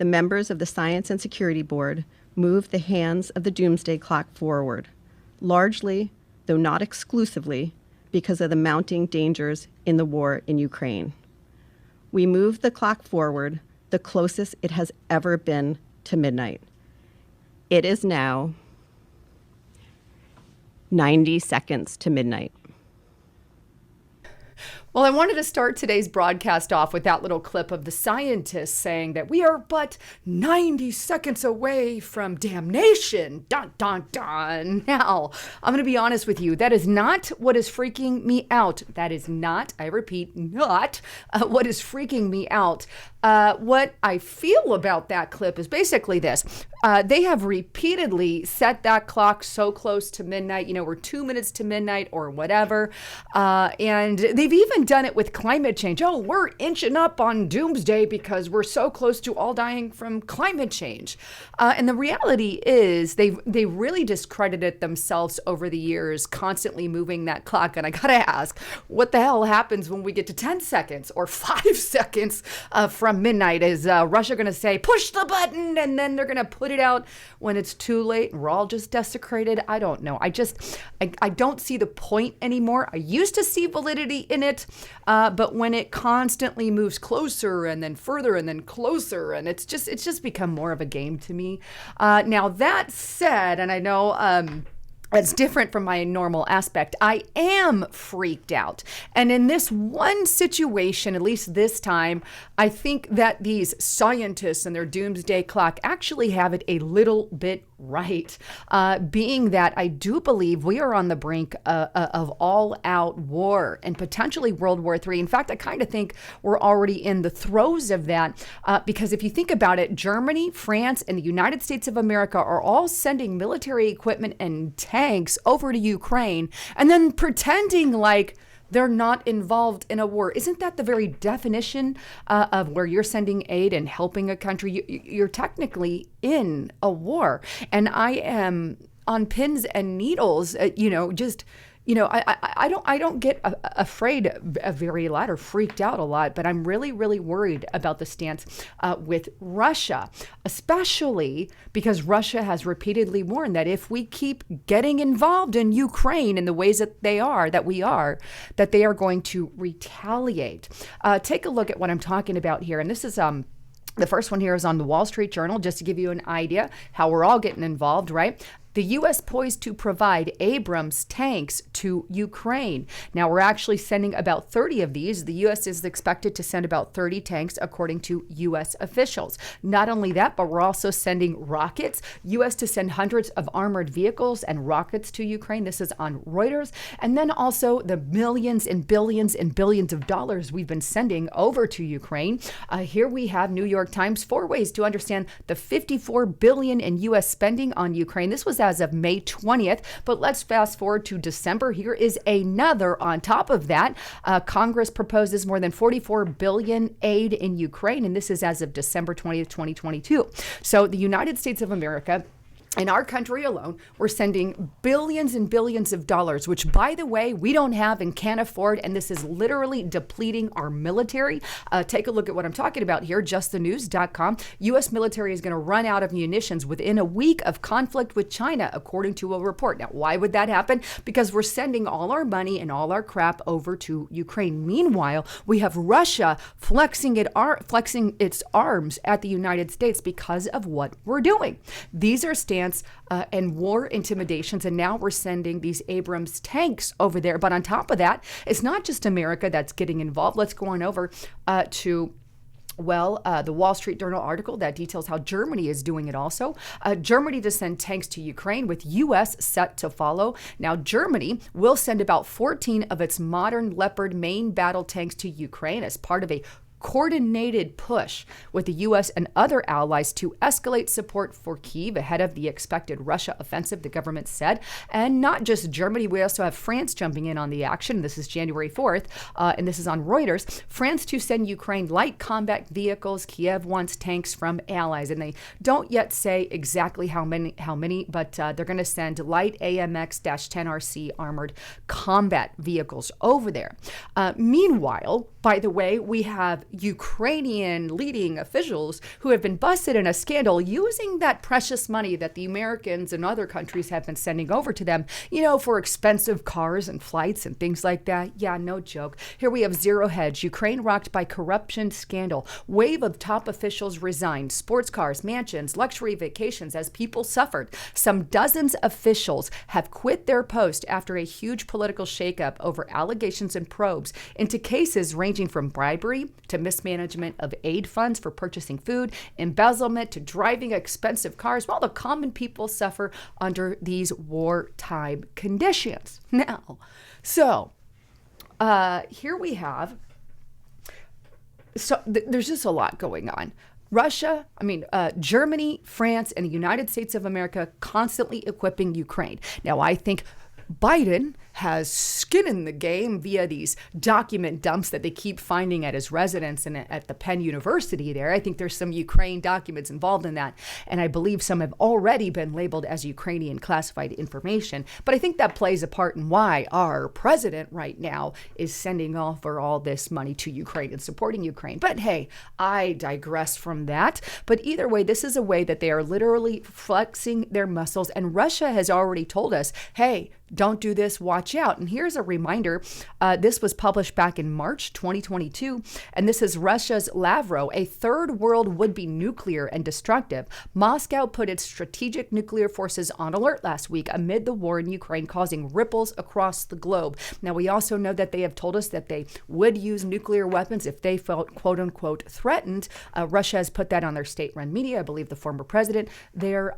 the members of the Science and Security Board moved the hands of the doomsday clock forward, largely, though not exclusively, because of the mounting dangers in the war in Ukraine. We moved the clock forward the closest it has ever been to midnight. It is now 90 seconds to midnight. Well, I wanted to start today's broadcast off with that little clip of the scientists saying that we are but 90 seconds away from damnation. Dun, dun, dun. Now, I'm going to be honest with you. That is not what is freaking me out. That is not, I repeat, not what is freaking me out. What I feel about that clip is basically this. They have repeatedly set that clock so close to midnight. You know, we're 2 minutes to midnight or whatever. And they've even done it with climate change. Oh, we're inching up on doomsday because we're so close to all dying from climate change. And the reality is they really discredited themselves over the years, constantly moving that clock. And I got to ask, what the hell happens when we get to 10 seconds or 5 seconds from midnight? Is Russia going to say, push the button, and then they're going to put it out when it's too late and we're all just desecrated? I don't know. I don't see the point anymore. I used to see validity in it, but when it constantly moves closer and then further and then closer, and it's just become more of a game to me. Now that said, and I know that's different from my normal aspect, I am freaked out. And in this one situation, at least this time, I think that these scientists and their doomsday clock actually have it a little bit right. Being that I do believe we are on the brink of all-out war and potentially World War III. In fact, I kind of think we're already in the throes of that because if you think about it, Germany, France, and the United States of America are all sending military equipment and tanks over to Ukraine and then pretending like they're not involved in a war. Isn't that the very definition of where you're sending aid and helping a country? You're technically in a war. And I am on pins and needles, I don't get afraid very lot or freaked out a lot, but I'm really, really worried about the stance with Russia, especially because Russia has repeatedly warned that if we keep getting involved in Ukraine in the ways that they are, that they are going to retaliate. Take a look at what I'm talking about here. And this is the first one here is on the Wall Street Journal, just to give you an idea how we're all getting involved, right? The U.S. poised to provide Abrams tanks to Ukraine. Now, we're actually sending about 30 of these. The U.S. is expected to send about 30 tanks, according to U.S. officials. Not only that, but we're also sending rockets. U.S. to send hundreds of armored vehicles and rockets to Ukraine. This is on Reuters. And then also the millions and billions of dollars we've been sending over to Ukraine. Here we have New York Times, 4 ways to understand the $54 billion in U.S. spending on Ukraine. This was as of May 20th, but let's fast forward to December. Here is another on top of that. Congress proposes more than $44 billion aid in Ukraine, and this is as of December 20th, 2022. So the United States of America, in our country alone, we're sending billions and billions of dollars, which, by the way, we don't have and can't afford. And this is literally depleting our military. Take a look at what I'm talking about here, justthenews.com. U.S. military is going to run out of munitions within a week of conflict with China, according to a report. Now, why would that happen? Because we're sending all our money and all our crap over to Ukraine. Meanwhile, we have Russia flexing its arms at the United States because of what we're doing. These are and war intimidations, and now we're sending these Abrams tanks over there. But on top of that, it's not just America that's getting involved. Let's go on over to the Wall Street Journal article that details how Germany is doing it also. Germany to send tanks to Ukraine, with U.S. set to follow. Now, Germany will send about 14 of its modern Leopard main battle tanks to Ukraine as part of a coordinated push with the U.S. and other allies to escalate support for Kyiv ahead of the expected Russia offensive, the government said. And not just Germany, we also have France jumping in on the action. This is January 4th, and this is on Reuters. France to send Ukraine light combat vehicles. Kiev wants tanks from allies. And they don't yet say exactly how many, but they're going to send light AMX-10RC armored combat vehicles over there. Meanwhile, by the way, we have Ukrainian leading officials who have been busted in a scandal using that precious money that the Americans and other countries have been sending over to them, for expensive cars and flights and things like that. Yeah, no joke. Here we have Zero Hedge, Ukraine rocked by corruption scandal. Wave of top officials resigned. Sports cars, mansions, luxury vacations as people suffered. Some dozens of officials have quit their post after a huge political shakeup over allegations and probes into cases ranging from bribery to mismanagement of aid funds for purchasing food, embezzlement to driving expensive cars, while the common people suffer under these wartime conditions. Now, here we have, there's just a lot going on. Russia, Germany, France, and the United States of America constantly equipping Ukraine. Now, I think Biden has skin in the game via these document dumps that they keep finding at his residence and at the Penn University there. I think there's some Ukraine documents involved in that, and I believe some have already been labeled as Ukrainian classified information. But I think that plays a part in why our president right now is sending over all this money to Ukraine and supporting Ukraine. But hey, I digress from that. But either way, this is a way that they are literally flexing their muscles, and Russia has already told us, hey, don't do this, watch out. And here's a reminder. This was published back in March 2022, and this is Russia's Lavrov, a third world would be nuclear and destructive. Moscow put its strategic nuclear forces on alert last week amid the war in Ukraine, causing ripples across the globe. Now, we also know that they have told us that they would use nuclear weapons if they felt quote unquote threatened. Russia has put that on their state-run media. I believe the former president there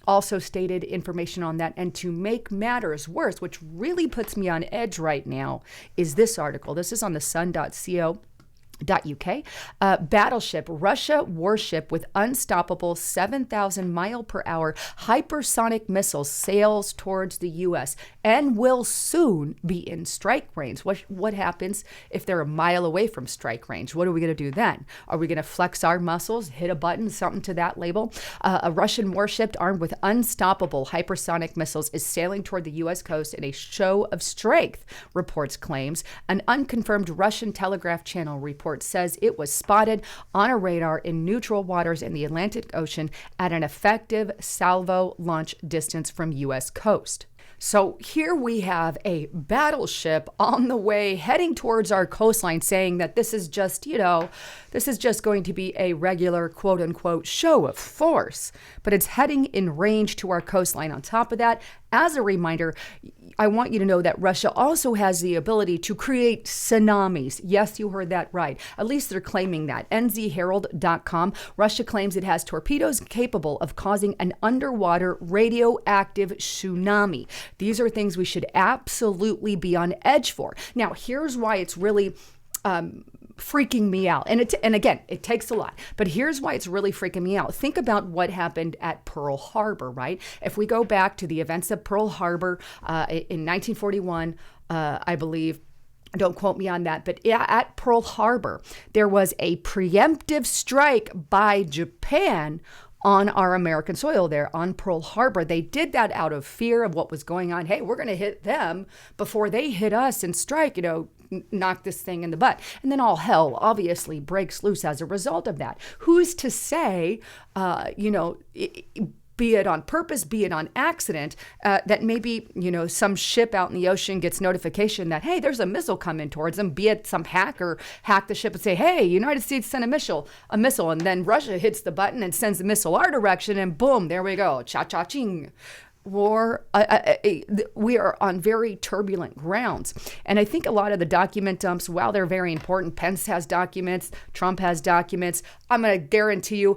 also stated information on that. And to make matters worse, which really puts me on edge right now, is this article. This is on the sun.co. .uk. Battleship, Russia warship with unstoppable 7,000 mile per hour hypersonic missiles sails towards the U.S. and will soon be in strike range. What happens if they're a mile away from strike range? What are we going to do then? Are we going to flex our muscles, hit a button, something to that label? A Russian warship armed with unstoppable hypersonic missiles is sailing toward the U.S. coast in a show of strength, reports claims. An unconfirmed Russian Telegraph Channel report says it was spotted on a radar in neutral waters in the Atlantic Ocean at an effective salvo launch distance from U.S. coast. So here we have a battleship on the way heading towards our coastline saying that this is just, this is just going to be a regular quote unquote show of force, but it's heading in range to our coastline. On top of that, as a reminder, I want you to know that Russia also has the ability to create tsunamis. Yes, you heard that right. At least they're claiming that. NZHerald.com. Russia claims it has torpedoes capable of causing an underwater radioactive tsunami. These are things we should absolutely be on edge for. Now, here's why it's really freaking me out. And again, it takes a lot, but here's why it's really freaking me out. Think about what happened at Pearl Harbor, right? If we go back to the events of Pearl Harbor in 1941, I believe, don't quote me on that, but at Pearl Harbor, there was a preemptive strike by Japan on our American soil there on Pearl Harbor. They did that out of fear of what was going on. Hey, we're going to hit them before they hit us and strike, knock this thing in the butt. And then all hell obviously breaks loose as a result of that. Who's to say, be it on purpose, be it on accident, that maybe, some ship out in the ocean gets notification that, hey, there's a missile coming towards them, be it some hacker hack the ship and say, hey, United States sent a missile, and then Russia hits the button and sends the missile our direction, and boom, there we go, cha-cha-ching. War, we are on very turbulent grounds. And I think a lot of the document dumps, while they're very important, Pence has documents, Trump has documents. I'm going to guarantee you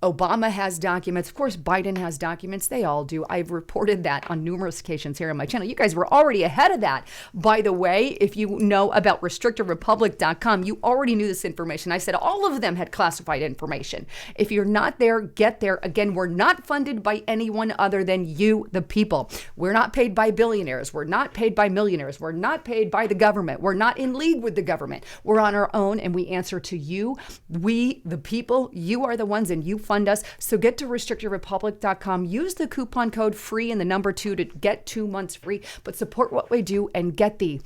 Obama has documents. Of course, Biden has documents. They all do. I've reported that on numerous occasions here on my channel. You guys were already ahead of that. By the way, if you know about restrictedrepublic.com, you already knew this information. I said all of them had classified information. If you're not there, get there. Again, we're not funded by anyone other than you, the people. We're not paid by billionaires. We're not paid by millionaires. We're not paid by the government. We're not in league with the government. We're on our own, and we answer to you. We, the people, you are the ones, and you fund us. So get to restrictedrepublic.com. Use the coupon code FREE and the number 2 to get 2 months free, but support what we do and get the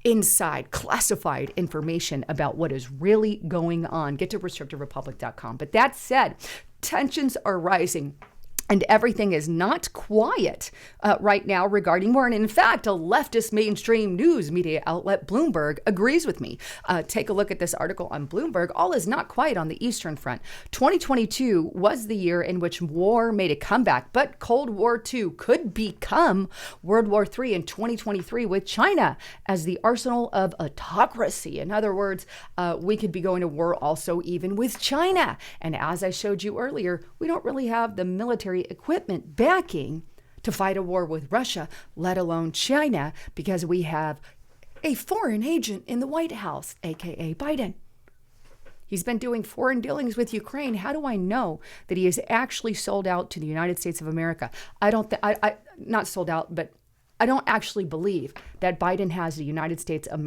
inside classified information about what is really going on. Get to restrictedrepublic.com. But that said, tensions are rising. And everything is not quiet right now regarding war. And in fact, a leftist mainstream news media outlet, Bloomberg, agrees with me. Take a look at this article on Bloomberg. All is not quiet on the Eastern Front. 2022 was the year in which war made a comeback, but Cold War II could become World War III in 2023 with China as the arsenal of autocracy. In other words, we could be going to war also even with China. And as I showed you earlier, we don't really have the military equipment backing to fight a war with Russia, let alone China, because we have a foreign agent in the White House, aka Biden. He's been doing foreign dealings with Ukraine. How do I know that he is actually sold out to the United States of America? Not sold out, but I don't actually believe that Biden has the United States of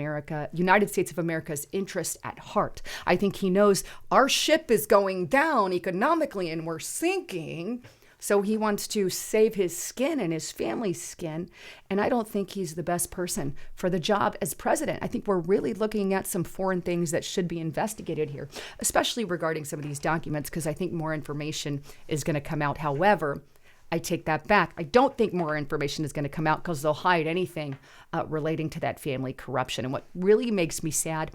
America's interest at heart. I think he knows our ship is going down economically and we're sinking. So he wants to save his skin and his family's skin. And I don't think he's the best person for the job as president. I think we're really looking at some foreign things that should be investigated here, especially regarding some of these documents, because I think more information is going to come out. However, I take that back. I don't think more information is going to come out because they'll hide anything relating to that family corruption. And what really makes me sad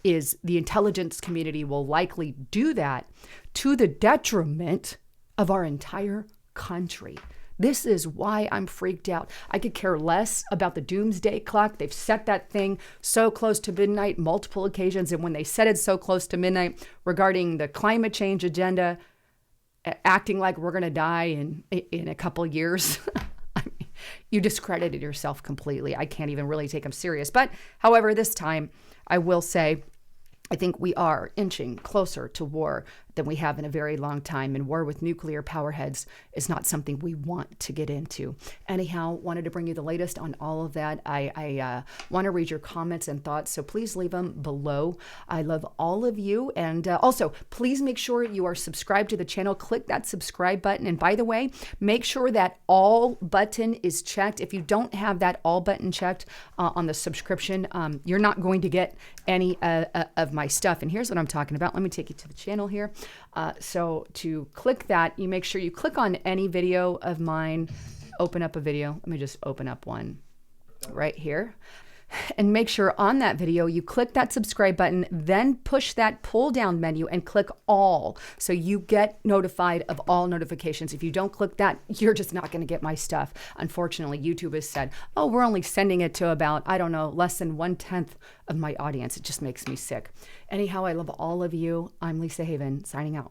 is the intelligence community will likely do that to the detriment of our entire country. This is why I'm freaked out. I could care less about the doomsday clock. They've set that thing so close to midnight multiple occasions. And when they set it so close to midnight regarding the climate change agenda, acting like we're going to die in a couple years, I mean, you discredited yourself completely. I can't even really take them serious. But however, this time I will say, I think we are inching closer to war than we have in a very long time. And war with nuclear power heads is not something we want to get into. Anyhow, wanted to bring you the latest on all of that. I want to read your comments and thoughts, so please leave them below. I love all of you. And also, please make sure you are subscribed to the channel. Click that subscribe button. And by the way, make sure that all button is checked. If you don't have that all button checked on the subscription, you're not going to get any of my stuff. And here's what I'm talking about. Let me take you to the channel here. So to click that, you make sure you click on any video of mine, open up a video. Let me just open up one right here. And make sure on that video, you click that subscribe button, then push that pull down menu and click all. So you get notified of all notifications. If you don't click that, you're just not going to get my stuff. Unfortunately, YouTube has said, oh, we're only sending it to about, I don't know, less than 1/10 of my audience. It just makes me sick. Anyhow, I love all of you. I'm Lisa Haven, signing out.